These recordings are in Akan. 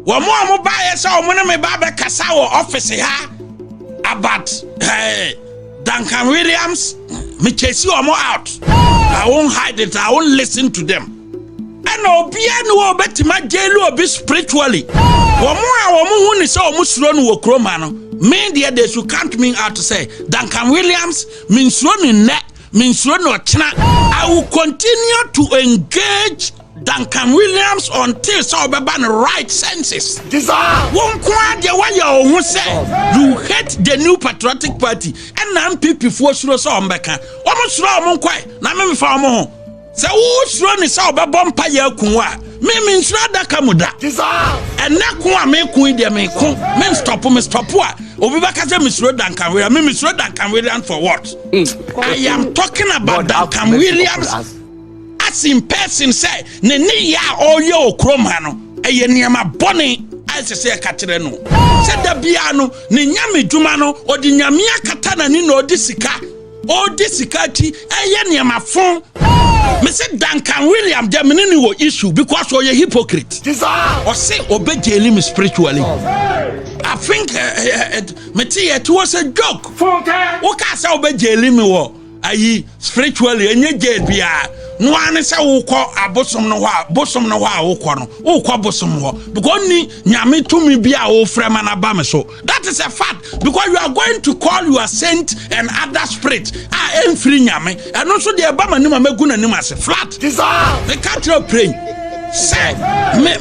Womo buy so money me baba kasa office ha about Duncan Williams. Me chase you out. I won't hide it. I won't listen to them. And obia no betima jelu obi spiritually. Womo hu ni say omo suro no wo kroma no. Me there they should count me out to say Duncan Williams me suro ni ne me suro no china. I will continue to engage Duncan Williams until so be ban right senses. Won kwa de waya ohun say you hate the new patriotic party and na MPP for suro so ombeka. Omo suro omo kwai na me fa omo ho. Se wo suro ni so be bompa ya kunwa. Me suro adaka muda. And na kunwa me kun de me kun. Me stop a. Obi baka say me suro Duncan Williams. Me suro Duncan Williams for what? I am talking about Duncan Williams. As in person say ne ya oyo okrom ha no eye niam boni as say akatre no say da bia no ne nyame dwuma no odi nyame akata na ni no odi sika ti eye niam afon me say Duncan Williams dem ni wo issue because we are hypocrite or say obejeli me spiritually. I think me tie it was a joke o ka say obejeli me wo ayi spiritually enye jail bia no ane say wo kọ abosom no ho wo kọ no wo kọ bosom ho because ni nyame tumi bia wo frema na ba me so. That is a fact because you are going to call your saint and other spirit enfri nyame and also the ba manim amagu nanim ase flat the catro pray say me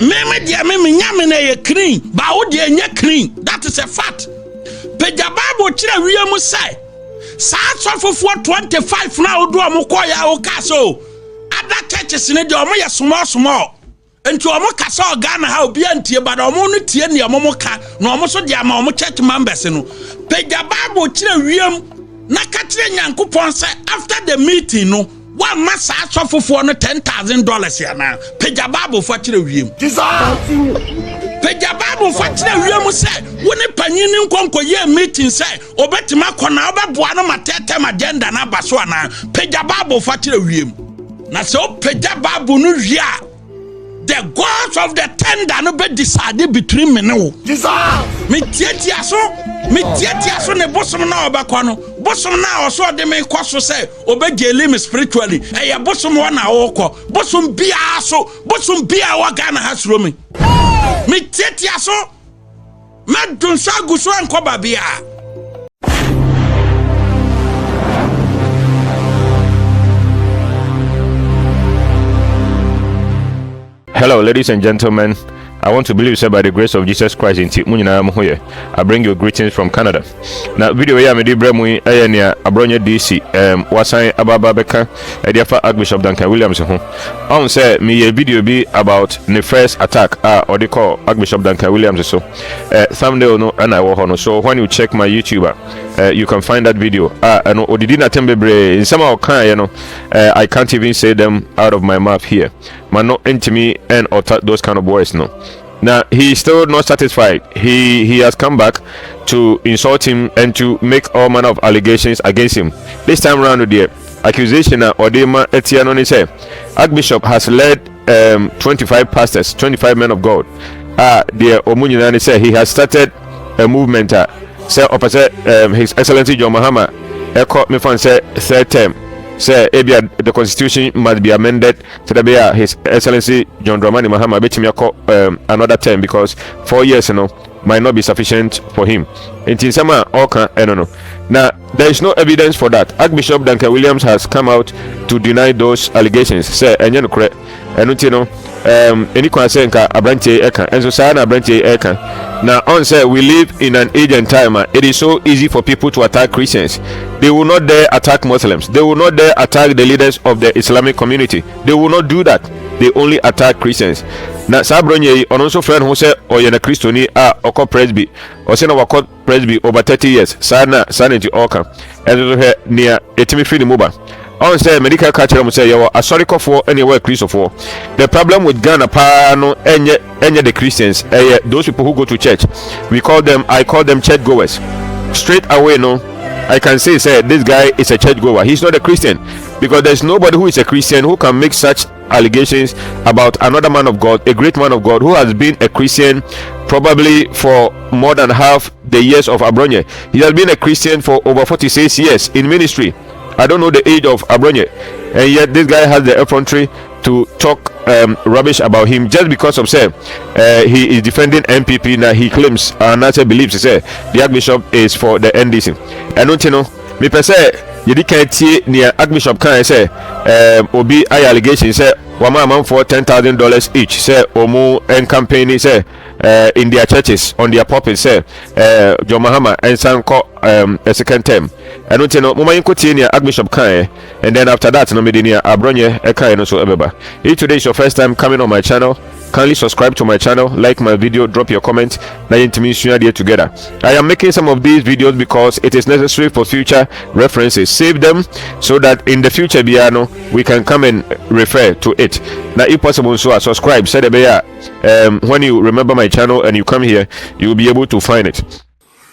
nyame na ye clean ba wo de enye clean. That is a fact. Peja Bible kire wiam say saa for 25 now do amukọ ya o kaso other churches ne de omo ya small enti omo kasa Ghana ha obi antie but omo no tie ne omo ka na omo so de ama omo church members no Peja Bible kire wiam na ka kire Nyankopon say after the meeting no one massa for no $10,000 ya na Peja Bible for kire wiam Peja Bible for kire wiam say woni panyini nkonko ye meeting say obetima kona obeboa no matete agenda na baso ana Peja Bible for kire wiam na so Peja Bible no wia the gods of the tender no be decide between me no me tietia so ne bosom na obekọ no bosom na oso de me kwaso say obegeli me spiritually e bosom wa na wokọ bosom bia wa Ghana hasro me tietia so madun sagu so enkoba bia. Hello, ladies and gentlemen. I want to believe, by the grace of Jesus Christ, I bring you greetings from Canada. Now, video here, I bremu Abronye DC wasan ababa beka ediafa Archbishop Duncan Williams on say me a video be about the first attack or they call Archbishop Duncan Williams so thumbnail no and I no. So when you check my YouTuber, you can find that video. And odidina tembebre in some I can't even say them out of my mouth here. Man, not into me and or those kind of boys no. Now he's still not satisfied. He has come back to insult him and to make all manner of allegations against him. This time around with the accusation Odema Etienne say Archbishop has led 25 pastors, 25 men of God. The Omunyana say he has started a movement say opposite His Excellency John Mahama Eko me fan say third term. Say the constitution must be amended to the His Excellency John Dramani Mahama another term because 4 years might not be sufficient for him. In Tinsama Oka no. Now there is no evidence for that. Archbishop Duncan Williams has come out to deny those allegations. Say enye no correct any say nka Abronye eka enso sa na Abronye eka. Now on say we live in an age and time it is so easy for people to attack Christians. They will not dare attack Muslims. They will not dare attack the leaders of the Islamic community. They will not do that. They only attack Christians. Now Abronye on also friend who say oyena Christoni oko presby or say na wako presby over 30 years sana into oka enso he near etimi free the mobile. On say medical culture say you are sorry for anywhere Christopher. The problem with Ghana no any the Christians those people who go to church I call them church goers. Straight away I can say this guy is a church goer. He's not a Christian because there's nobody who is a Christian who can make such allegations about another man of God, a great man of God who has been a Christian probably for more than half the years of Abronye. He has been a Christian for over 46 years in ministry. I don't know the age of Abronye, and yet this guy has the effrontery to talk rubbish about him just because of say he is defending MPP. Now he claims and also believes say the Archbishop is for the NDC. I don't know. Me per se you can't see near Archbishop can say obi I allegation say one man for $10,000 each say omu and campaign say in their churches on their pulpit say John Mahama and Sanko a second term. I don't know mama you could near Archbishop kan, and then after that no me near Abronye e kan no so ebeba. If today is your first time coming on my channel, kindly subscribe to my channel, like my video, drop your comment. Now you together. I am making some of these videos because it is necessary for future references. Save them so that in the future we can come and refer to it. Now if possible, so subscribe. Say the when you remember my channel and you come here, you will be able to find it.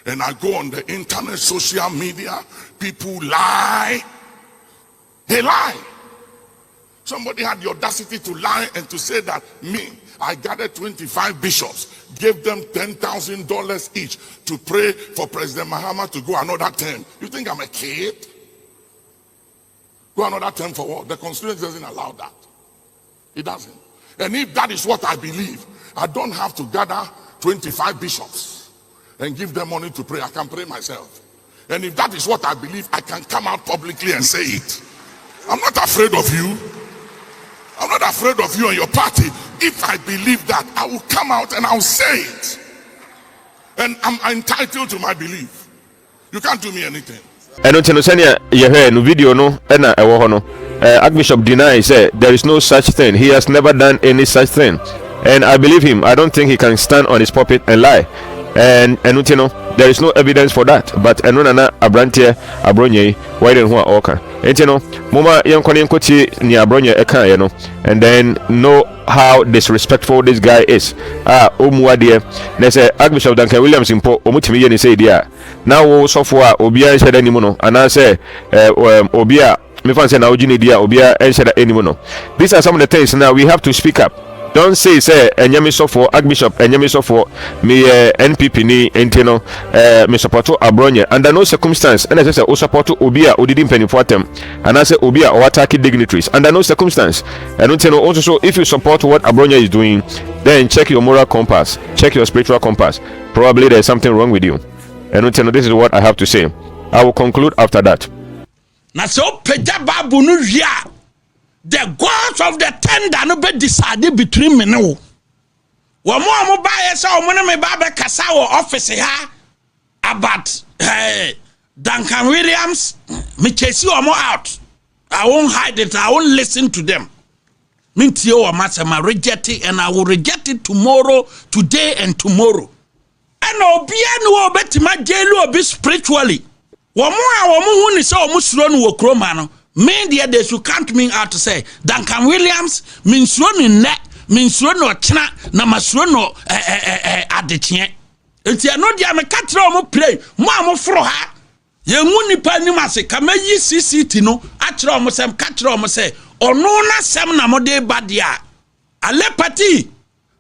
And I go on the internet, social media, people lie. They lie. Somebody had the audacity to lie and to say that I gathered 25 bishops, gave them $10,000 each to pray for President Mahama to go another term. You think I'm a kid? Go another term for what? The Constitution doesn't allow that. It doesn't. And if that is what I believe, I don't have to gather 25 bishops and give them money to pray. I can pray myself. And if that is what I believe, I can come out publicly and say it. I'm not afraid of you. I'm not afraid of you and your party. If I believe that, I will come out and I'll say it. And I'm entitled to my belief. You can't do me anything. I don't understand your video no Archbishop denies there is no such thing. He has never done any such thing. And I believe him. I don't think he can stand on his pulpit and lie. And there is no evidence for that. But enona Abronye why don't want oka. Mama yankoti ni Abronye eka and then know how disrespectful this guy is. Umuadie. They say Archbishop Duncan Williams impo omutimi ye ni say dia. Now software obia nsheda anymore. And I say obia me fan say na ojini dia obia nsheda anymore. These are some of the things now we have to speak up. Don't say enyame so for Archbishop enyame so for me NPP ni entino me support Abronye under no circumstance and I say o support obia odidi mpanifo atem and I say obia or attack dignitaries under no circumstance. And also so if you support what Abronye is doing, then check your moral compass, check your spiritual compass. Probably there's something wrong with you. And this is what I have to say. I will conclude after that. Na so peja babu no hia. The gods of the tender no be decided between me no. Womo buy so omo me ba be kasa wo office ha about Duncan Williams. Me chase you omo out. I won't hide it. I won't listen to them. Me tie o masema reject it, and I will reject it tomorrow, today and tomorrow. And obia no obetima jelu obi spiritually. Womo hu ni so omo suro no wo kroma no. Men there they should count me out to say Duncan Williams means running net means run no china na masro no adetien. Enti no dia me katra mo play mo amofro ha ye mu nipa ni mase kama yi CCT no atra mo sem katra mo say ono na sem na mo de badia ale party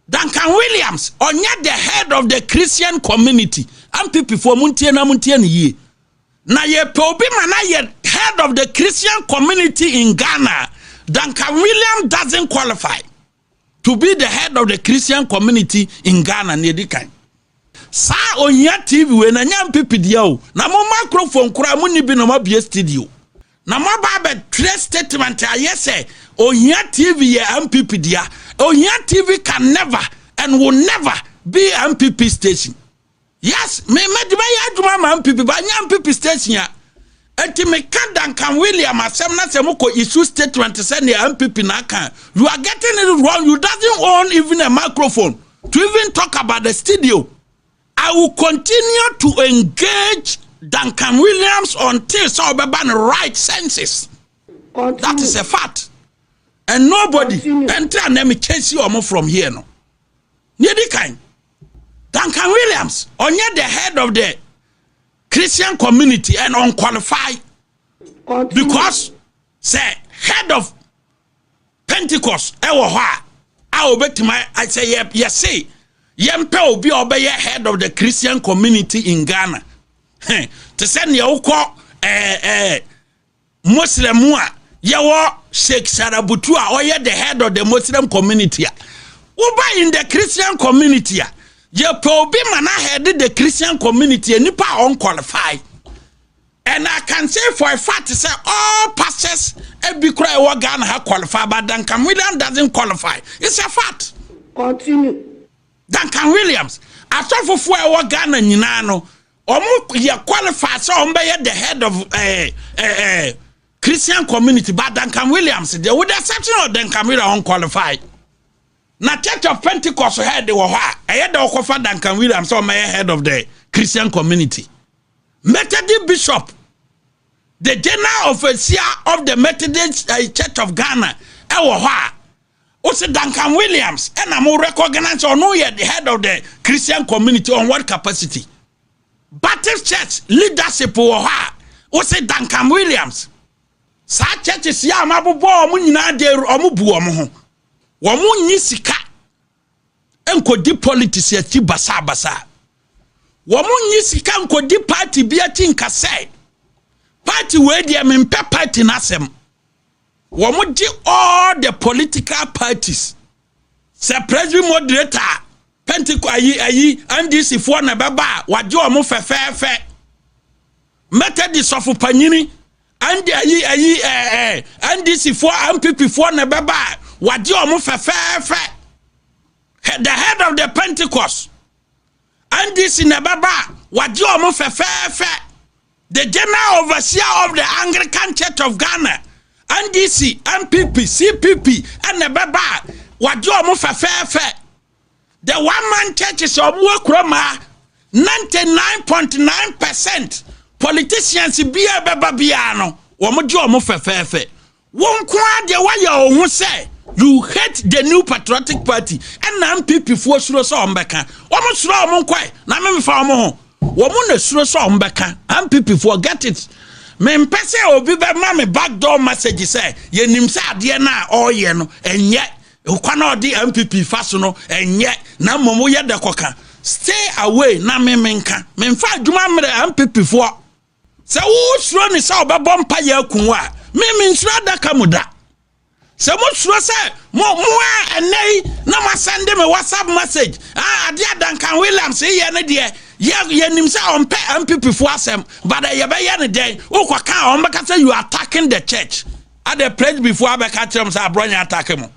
Duncan Williams onya the head of the Christian community am people for muntie na ye na ye obi mana ye head of the Christian community in Ghana. Duncan Williams doesn't qualify to be the head of the Christian community in Ghana. Nedikan sa onya TV we na nyam pipidia o na mo microphone kura mo ni bi no ma bia studio na mo ba be trace statement ayese onya TV ye MPP dia. Onya TV can never and will never be MPP station. Yes, me de ya aduma ma MPP ba nya MPP station ya. Enti me kan Duncan Williams asem na se moko issue statement say na MPP na kan. You are getting it wrong. You doesn't own even a microphone to even talk about the studio. I will continue to engage Duncan Williams until so be ban right senses. Continue. That is a fact. And nobody enter and me chase you from here no. Nyedi kind. Duncan Williams, onye the head of the Christian community and unqualified. Continue. Because say head of Pentecost ewo ho a obetima I say yes yempe obi obeye head of the Christian community in Ghana to send ye ukọ Muslim a yewo Sheikh Sarabutu a oye the head of the Muslim community uba in the Christian community ye pe obi mana head the Christian community nipa unqualified. And I can say for a fact to say all pastors every cry what Ghana have qualified, but Duncan Williams doesn't qualify. It's a fact. Continue. Duncan Williams, after for what Ghana Ninano, you qualify so the head of Christian community, but Duncan Williams, with the exception of Duncan Williams unqualified. Now Church of Pentecost head they were I had the offer Duncan Williams so head of the Christian community. Methodist Bishop, the general overseer of the Methodist Church of Ghana, also Duncan Williams, and I'm recognized or no yet the head of the Christian community on what capacity? Baptist Church leadership also Duncan Williams. Such churches ya mabubo omunyina de omubu omo wo nyisika enkodi politics ya ti basa basa. Womun yisika nkodi party biati nkasai party we dia mempe party nasem womun di all the political parties se president moderator Pentecost ayi NDC for na baba waje omo fefefe Methodist of panyini and ayi NDC for MPP for na baba waje omo fefefe the head of the Pentecost and this in a baba, what you are the general overseer of the Anglican Church of Ghana, NDC, MPP, CPP, and the baba, what you are the one-man churches of Wokroma, 99.9% politicians be a baba biano, or Mojo Fefe. Won't quite the way you say. You hate the new patriotic party and MPP for sure so mbeka. Omo suro omo kwai na me fa omo ho. Womo na suro so mbeka. MPP forget it. Me mpese obi be ma me backdoor message say ye nim say ade na oye no enye. Okwa na odi MPP fa so no enye na momo ye de koka. Stay away na me menka. Me mfa adwuma mre MPP for. Se wo suro ni say obebo mpa ye akunwa. Me nsuro da kamuda. Se mo suro se mo enei na ma send me WhatsApp message adia Duncan Williams ye ne de ye nim se on MPP for asem but ye be ye ne den ukwa kan on be ka say you attacking the church at the place before be ka tell say Abronye attack mo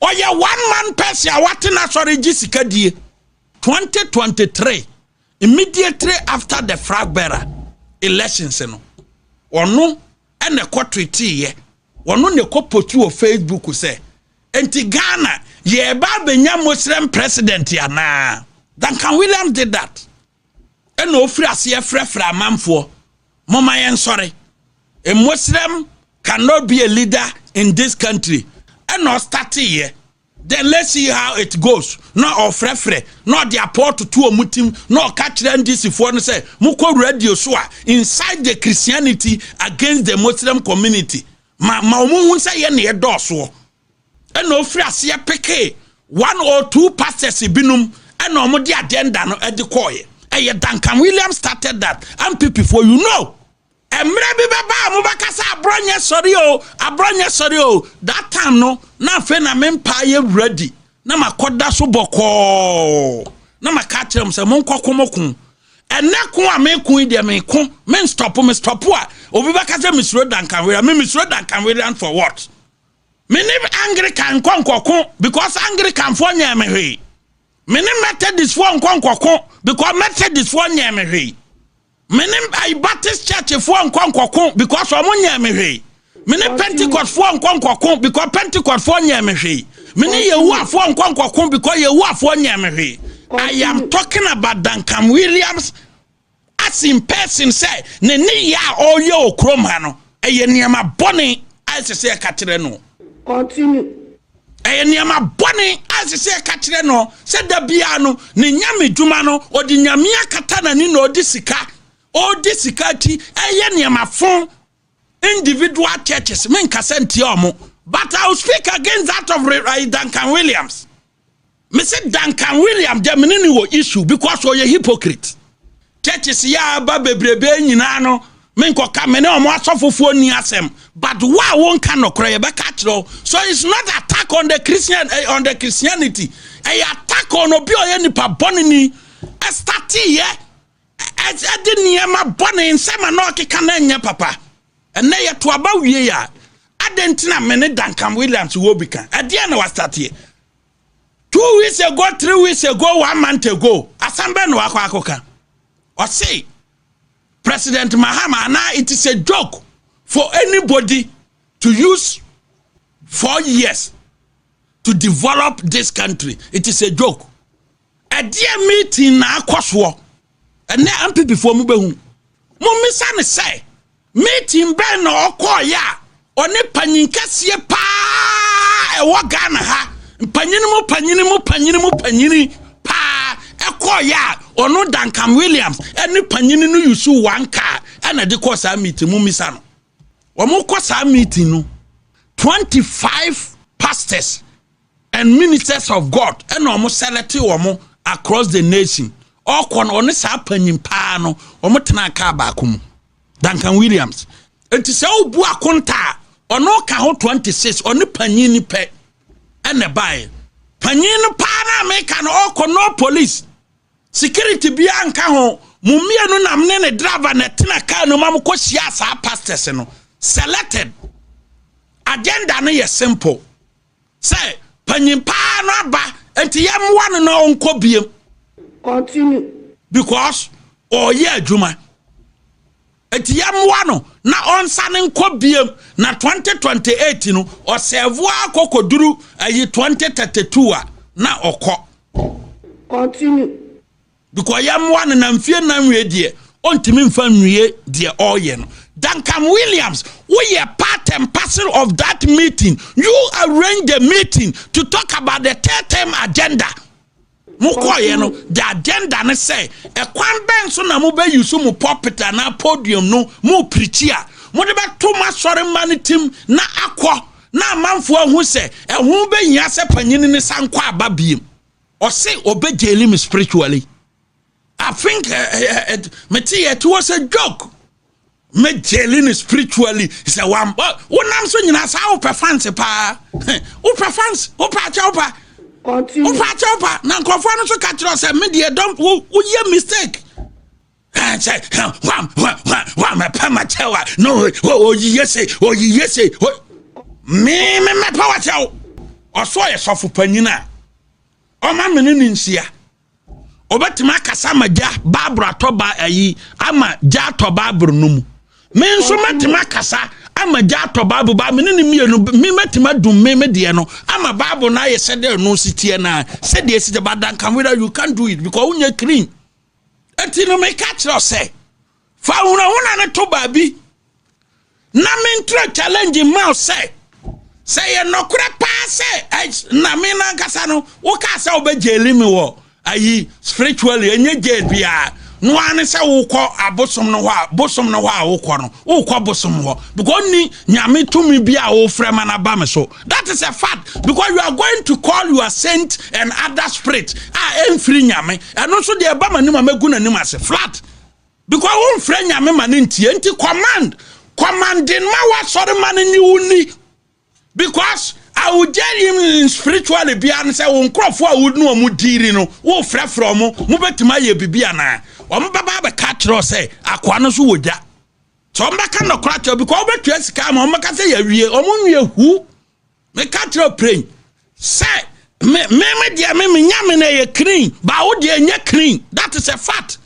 oye one man person what na sorry jisika die 2023 immediately after the flag bearer elections no onu ene ko treaty ye onu ne ko potu o Facebook say enti Ghana ye ba benya Muslim president ya na Duncan Williams did that and no free as ye frefra manfo mama yen sorry a Muslim cannot be a leader in this country and not start here. Then let's see how it goes. Not of frefre, not the apport to a mutim, not catch them this if one say muko radio so inside the Christianity against the Muslim community. Ma say ye doso. And no free as ye peke 1 or 2 pastors binum and no more the agenda no at the coy. And Duncan Williams started that. And people for you know. And maybe baba mubakasa Abronye sorry o that time no na fe na empire ready na makoda so boko na makache am se monkokomokun enekun a mekun ide mekun men stop a obi bakasa misro Duncan Williams me misro Duncan Williams for what me ne Anglican konkokun because Anglican for nya me hwe me ne Methodist for konkokun because Methodist for nya me hwe menim I Baptist church for nkwankokon because omo nya me hwe menim Pentecost for nkwankokon because Pentecost for nya me hwe menim Yehu for nkwankokon because Yehu for nya me hwe. I am talking about Duncan Williams as in person say ne ni ya oyo okrom ha no eye niam boni as say ka kire no continue eye niam boni as say ka kire no say da bia no ne nyame dwuma no odi nyame akata na ni no odi sika all this security niam afon individual churches men kasenti omo But I will speak against that of Duncan Williams. Me say Duncan Williams Germany wo issue because we are hypocrite. Churches ya ba bebrebe nyina no me nkoka me ne omo asofofuo ni asem but wa won ka no kra ye be ka kiro. So it's not attack on the Christianity. A attack on obi oye nipa bonini start here e de niema boni nsema no keka na nya papa ene ye to aba wie ya adentina me ne Duncan Williams wo bika e de na was start here 2 weeks ago 3 weeks ago 1 month ago asambe no akwa or say President Mahama now it is a joke for anybody to use 4 years to develop this country. It is a joke. A dear meeting na akoswo and na ampi before mu behu mo misa ne say meeting ben na okoya oni panyin kase pa e wo Ghana ha panyini pa ekoya ono Duncan Williams eni panyini no yusu one car and de course a meeting mu misa no wo mo course a meeting no 25 pastors and ministers of God and almost select womo across the nation all kon on sa panyin pa no omo tena ka ba kum Duncan Williams enti se obu akonta ono ka ho 26 oni panyin ni pe ene bai panyin pa na America no all kon no police security bia nka ho mumie no namne ne driver na tena ka no mam ko sia sa pastors no selected agenda no is simple say panyin pa no aba enti yamwa no onko biem continue because oye adwuma enti yamwa no na onsa ne nko biem na 2028 no o serve akokoduru ayi 2032 a na okọ continue because yamwa no na mfie na nwe die ontimi mfa nwe die oye no Duncan Williams, we are part and parcel of that meeting. You arranged the meeting to talk about the third-term agenda. The agenda ne say, a kwan ben so na mo be use mo pulpit na podium no mo preach ya. Mo de be too much sorry man team na akọ na manfo hu say, e hu be nya se panyin ne sankọ aba biem. Or say obey him spiritually. I think it was a joke. Me jelling spiritually. He said, "One, I'm so you know, how fancy pa, fancy, chopa, continue, chopa. Now, confirm so catch us a media don't ye mistake." And say, "Wam, no, yes, me power chow, or so a soft panina, or my meaning here." Obetima kasama ja Barbara toba ayi ama ja toba brunumu me nso metima kasa ama ja toba buba me ne mienu me metima dum me de no ama Bible na yesede no sitie na sede esite badanka whether you can't do it because unye clean enti no me catch us say fa una ne toba bi na me ntra challenge ma say ye no kura pa say na me na kasa no wo ka say obejeli me wo ayi spiritually enye je bia no ane se wo kọ abosom no ho bosom no ho wo kọ no wo kọ bosom ho because ni nyame tumi bia wo frema na ba me so that is a fact because you are going to call your saint and other spirit emfiri nyame eno so de ba mani ma megu nanim ase flat because wo frɛ nyame ma ne ntie nti commanding ma wa sori ma ne ni uni because I would tell him spiritually be and say on crop for would no mu diri no wo frɛ from mu betima ye bibia na o mbaba be catch ro say akwa no so woja so mbaka no crotch because obetua sika ma mbaka say ya wie o mu nwie hu me catch ro praying say me dia me nyame na ye clean ba wo dia nya clean that is a fact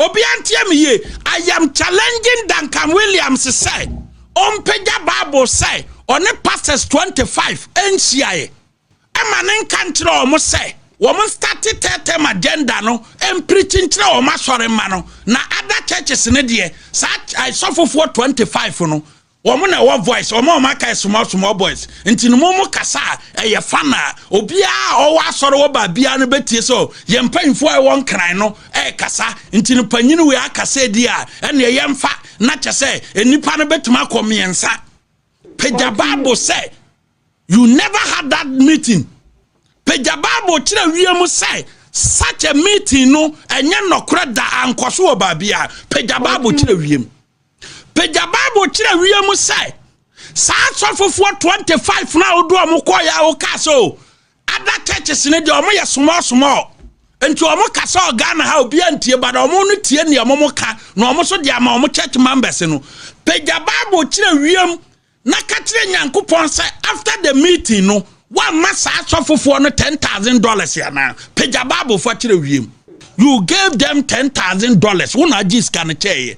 obi antie me ye I am challenging Duncan Williams say on peja Bible say on pastors 25 NCIA. Emanen country almost say, woman started term agenda no and preaching to or sorry mano. Na other churches in the such I suffer for 25 no. Woman a one voice or more maka small boys. Until Momo Kasa a yafana obia or sorrow ba biana betty so yam paying for one cry no kasa until paninu we are kase dia and ye yam fat not just say and nipana bet ma comiensa. Peja Bible say You never had that meeting. Pejababo chira wiemu say such a meeting no enye nokra da ankoso obabia. Pejababo chira wiemu. Pejababo chira wiemu say sa asofofo 25 na odo amokoya o kaso. Other churches ne de omo ye small. Enti omo kasa Ghana ha obi antie bada omo no tie ne omo ka na omo so de ama omo church members no. Pejababo chira wiemu na katire nyankopon say after the meeting no one massa asofofo no $10,000 ya na Pejababo for chire wiem. You gave them $10,000 una jiska na cheye.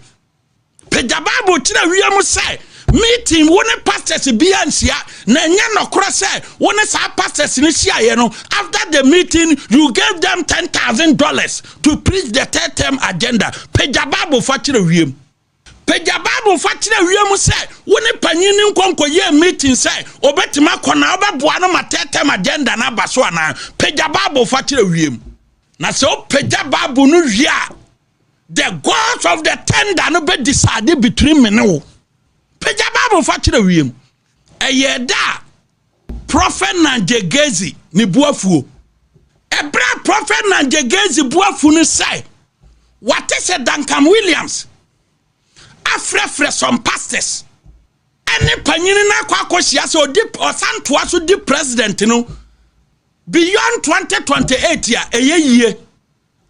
Pejababo chire wiem say meeting one pastors biansia na nya nokora say one sa pastors ni sia ye no after the meeting you gave them $10,000 to preach the third term agenda. Pejababo for chire wiem. Pejababo fatire wiemu say woni panyini nkonko ye meeting say obetima kona obeboa no matete agenda na baso ana Pejababo fatire wiemu na so Pejababo no wia the gods of the tender no be decide between me no Pejababo fatire wiemu eyeda prophet Nanjegezi ni buafuo ebra prophet Nanjegezi buafu no say what is Duncan Williams Afrifa some pastors. Any panyini na kwa koshia so deep or santua so deep president no beyond 2028 ya ye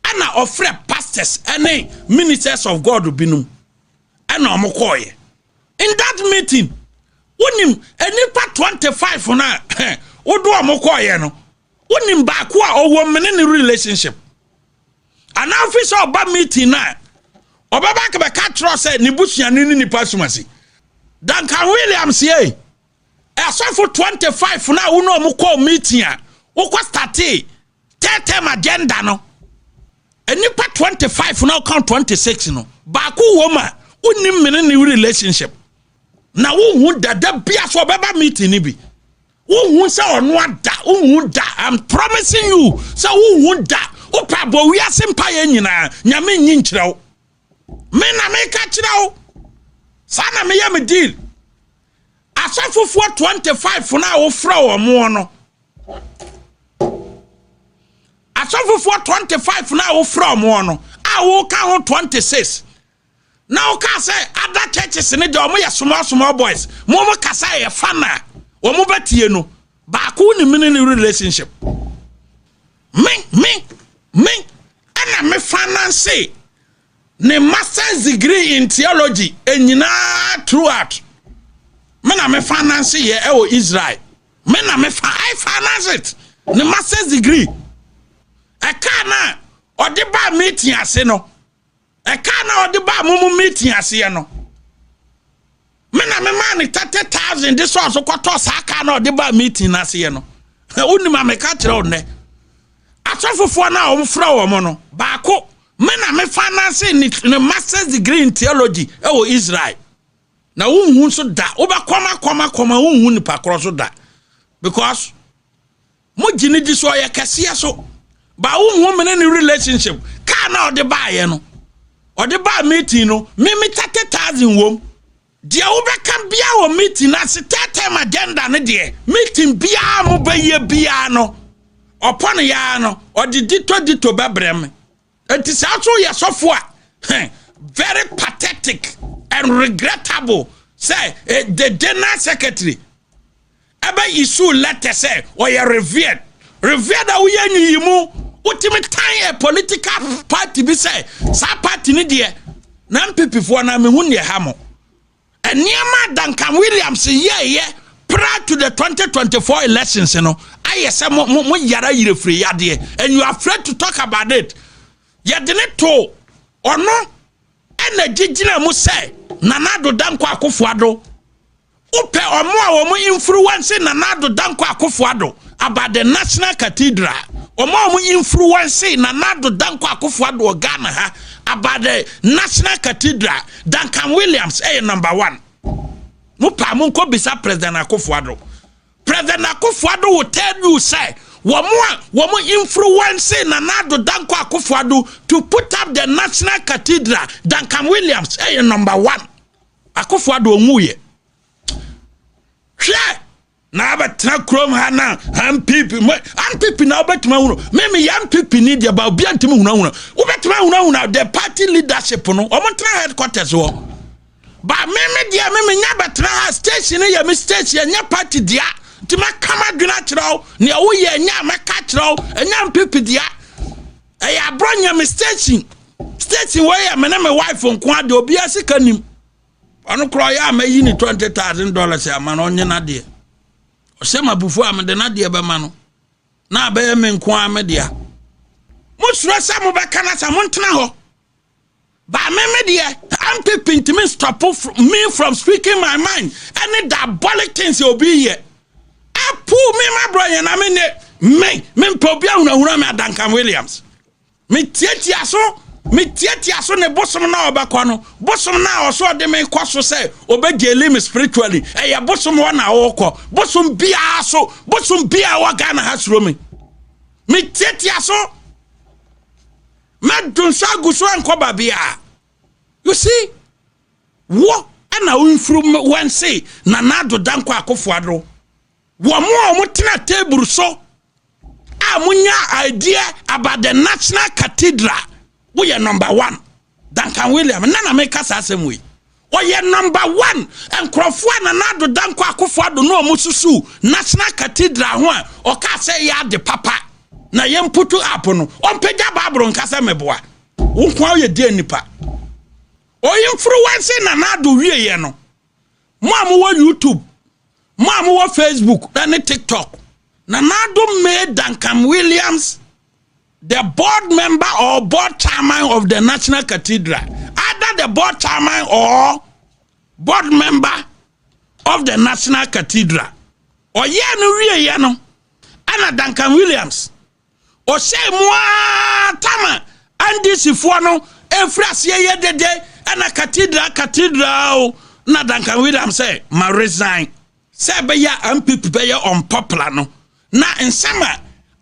ana ofre pastors any ministers of God binum ana omokoye in that meeting unim enipa 25 na odo omokoye no unim ba ko a owo mene relationship ana officer oba meeting na Obaba kebe katro say ni busuani ni nipa sumasi. Duncan Williams ye. Asofo 25 na uno mu call meeting a. Ukwa starte term agenda no. Enipa 25 na count 26 no. Ba ku woma unim mene ni relationship. Na wu da bia so obaba meeting ni bi. Wu say onu ada, wu da. I'm promising you. So wu da. Opa bo wi asempa ye nyina. Nyame nyi nkyerɛw. Me na me ka kirao sana me ya me deal asafofo 25 na wo fra wo mo no asafofo 25 na wo fra mo no a wo ka ho 26 na wo ka say other churches ne de omo ya small boys mo ka say ye fana wo mo batie no ba ko ni mini relationship me ana me finance ne master's degree in theology enyina throughout me na me finance ye e Israel me na me I finance it ne master's degree e ka na odi ba meeting ase no e ka na odi ba mumu meeting ase ye no me na me man 30,000 this one so kwato sa ka na odi ba meeting ase ye no uni ma me ka kire onne asofofo na o mfra wo mo no ba ko me na me finance ni master's degree in theology e Israel na unhu so da obakoma unhu ni pakro so da because mo gini di so ya kase so ba unhu me ni relationship ka na ode ba ye no ode ba meeting no me 30,000 wom dia obeka bia wo meeting na se term agenda ne de meeting bia mo ba ye bia no opon ya no ode dito bebrem. It is also yasofo very pathetic and regrettable. Say the general secretary ebe issue letter say or you revered that we are mu ultimate time a political party be say sa party ni de na mpp for na me hu ne ha mo eniema Duncan Williams ye prior to the 2024 elections I say mo yara yire free yade and you are afraid to talk about it. Yadene to ono energy gina mu say Nanado Danko Akufo-Addo upe omo a omo influence Nanado Danko Akufo-Addo about the National Cathedral omo influence Nanado Danko Akufo-Addo Ghana ha about the National Cathedral. Duncan Williams number 1 mupa munko bisa President Akufo-Addo. President Akufo-Addo will tell you say womo influence Nanado Danko Akufo-Addo to put up the National Cathedral. Duncan Williams number 1 Akufo-Addo onwuye hwe na abetra krom ha na ampipi na obetuma hunu me ampipi ni dia ba obi antimi hunu obetuma hunu the party leadership no omontra headquarters wo ba me dia me nya betra ha station ya me station nya party dia tima kama dwena kirawo ne wo ye nya meka kirawo nya ampipi dia Abronye me station where ya me na me wife nko ade obi asika nim ono kro ya ma yi ni $20,000 ya ma no nye na de o se mabufu am de na de be ma no na be me nko am de a mo sura sa mo be kana sa mo ntena ho ba me de am pipin to me stop me from speaking my mind any diabolic things obi here apu me my brother na me probia una me Duncan Williams me tietia so ne bosom na obakwa no bosom na oso de me kwaso say obegele me spiritually ya bosom wa na wokọ bosom bia wa Ghana hasro me tietia so madun saguso enkoba bia you see wo ana unfru when say nanado danko akofuadro wo mo tena table so amunya idea about the National Cathedral. We are number 1. Duncan Williams. Nana make us asem we. We are number 1. And Crawford and Nado Danko Akufo no mususu National Cathedral one. Oka say ya de papa. Na yem putu apo no. On peja babro nkasa meboa. Unkwa ye die nipa. O influence na Nado wie ye no. Mo amu YouTube. Mo amu Facebook and TikTok. Nanado made Duncan Williams the board member or board chairman of the National Cathedral. Either the board chairman or board member of the National Cathedral. Or ye no. Anna Duncan Williams. Or say moi tama and this if one efras ye de and a cathedral na Duncan Williams say ma resign. Say be ya ampipi be ya unpopular no. Na in summer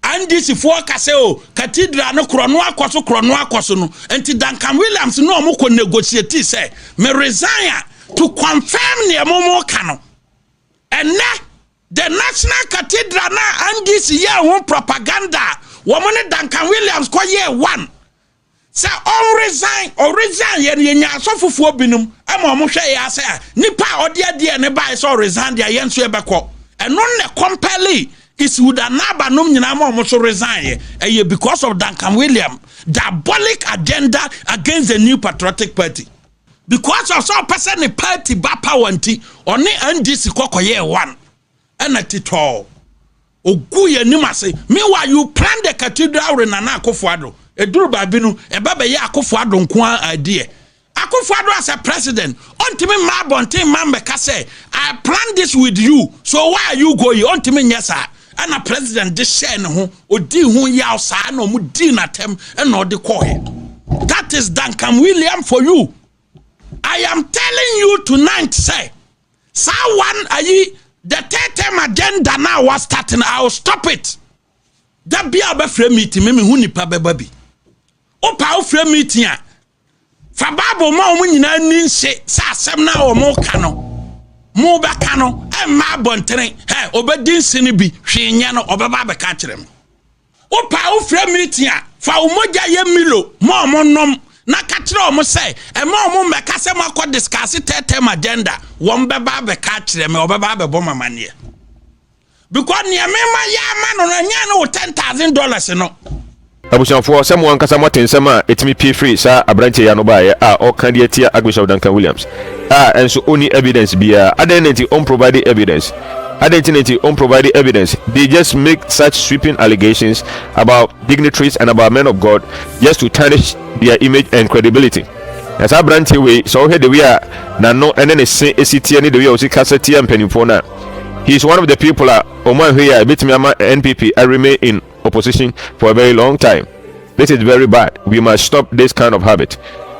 and this if work say oh cathedral no krono akoso no enti Duncan Williams no mo ko negotiate say me resign to confirm ne momo kano and the National Cathedral na and this year one propaganda woman Duncan Williams ko year 1 say on resign ye nya asofufu binum ama mo hwe ya say nipa ode ne bai so resign dia ye nso e beko and non ne compelling is would anaba no nyina ma omo so resign because of Duncan Williams diabolic agenda against the New Patriotic Party because of some person the party ba power nti oni NDC kokoye 1 and atito ogu ye nimase meanwhile you plan the cathedral re Nana Akufo-Addo eduru ba binu e baba ye Akufo-Addo nko idea Akufo-Addo as a president ontimi ma bontin man beka say I plan this with you so why are you going ontimi nyesa and a president this share no odi hu ya sa na mu di na tem and no de call. That is Duncan Williams for you. I am telling you tonight say someone the third term agenda now was starting. I will stop it. That be a frame meeting me hu nipa beba bi opa o frame meeting a fa bible ma o nyina ni nse sa asem na o mo ka no mo be ka no e ma bontere obedi nsini bi hwenya no obeba be ka kire me opa o frame meeting a fa o moja ye milo mo nom na ka kire o mo say e ma o mo me ka se ma ko discuss third term agenda wo mbeba be ka kire me obeba be bo mamane because near me ma ya ma no nya no $10,000 no abusanfo sɛ mo ankasa mo atensɛm a etimi pie free sa abrante ya no bae a ɔka de atia Archbishop Duncan Williams enso oni evidence bia identity on provide evidence they just make such sweeping allegations about dignitaries and about men of God just to tarnish their image and credibility. As abrante we so here the we are na no ene ne se esitie ne the we o sikasa tie mpanimfo na he is one of the people Oman here betimi ama NPP I remain in opposition for a very long time. This is very bad. We must stop this kind of habit.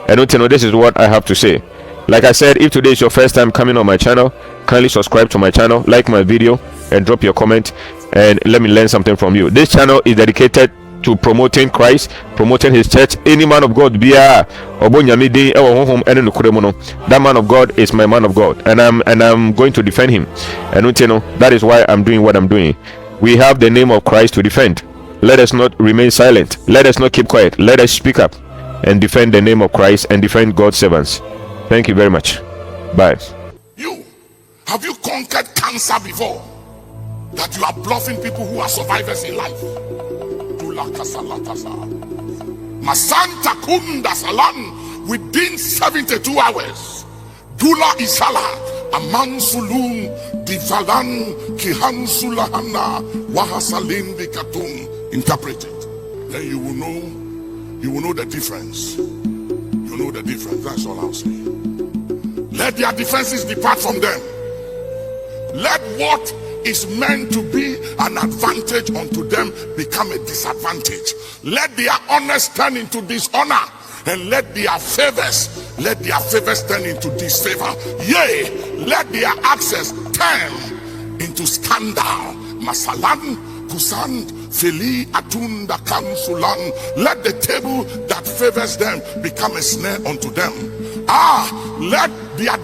And don't you know, this is what I have to say. Like I said, if today is your first time coming on my channel, kindly subscribe to my channel, like my video, and drop your comment, and let me learn something from you. This channel is dedicated to promoting Christ, promoting his church. Any man of God be a that man of God is my man of God, and I'm going to defend him. And that is why I'm doing what I'm doing. We have the name of Christ to defend. Let us not remain silent. Let us not keep quiet. Let us speak up and defend the name of Christ and defend God's servants. Thank you very much. Bye. Have you conquered cancer before? That you are bluffing people who are survivors in life. Masanta Kunda Salan within 72 hours. Dula Isala Aman Sulum Divalan Kihan Sulahana Wahasalin Bikatum. Interpret it. Then you will know the difference. You know the difference. That's all I'll say. Let their defenses depart from them. Let what is meant to be an advantage unto them become a disadvantage. Let their honors turn into dishonor, and let their favors turn into disfavor. Yea, let their access turn into scandal. Masalan Kusan Feli Atunda Kansulan. Let the table that favors them become a snare unto them. Let their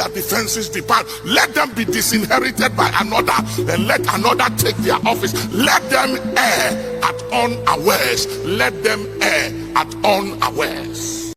defenses depart. Let them be disinherited by another, and let another take their office. Let them err at unawares. Let them err at unawares.